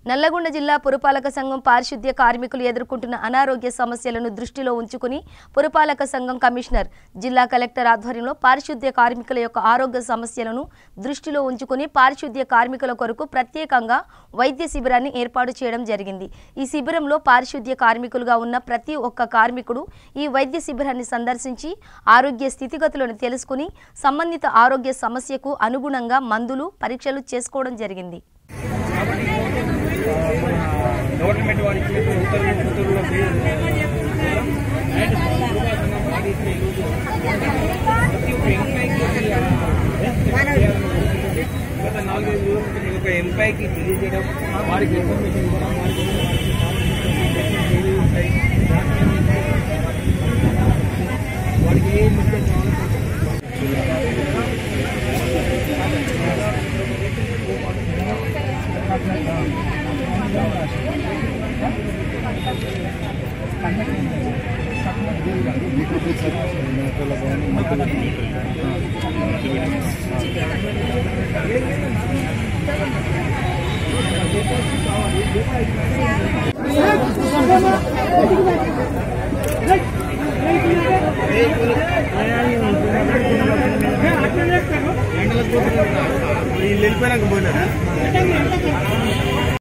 నల్లగొండ జిల్లా పురపాలక సంఘం పారిశుద్ధ్య కార్మికులు ఎదుర్కొంటున్న అనారోగ్య సమస్యలను దృష్టిలో ఉంచుకుని పురపాలక సంఘం కమిషనర్ జిల్లా కలెక్టర్ ఆధ్వర్యంలో పారిశుద్ధ్య కార్మికుల యొక్క ఆరోగ్య సమస్యలను దృష్టిలో ఉంచుకుని పారిశుద్ధ్య కార్మికుల కొరకు ప్రత్యేకంగా వైద్య శిబిరాన్ని ఏర్పాటు చేయడం జరిగింది। ఈ శిబిరంలో పారిశుద్ధ్య కార్మికులుగా ఉన్న ప్రతి ఒక్క కార్మికుడు ఈ వైద్య శిబిరాన్ని సందర్శించి ఆరోగ్య స్థితిగతులను తెలుసుకుని సంబంధిత ఆరోగ్య సమస్యకు అనుగుణంగా మందులు పరీక్షలు చేసుకోవడం జరిగింది। గవర్నమెంట్ వారి గత 4-5 రోజుల ఒక ఎంపైకి తెలియజేయడం వారికి ఇన్ఫర్మేషన్ ఇవ్వడం వారికి ఏ ముఖ్యం వెళ్ళిపోయినాక పోయినా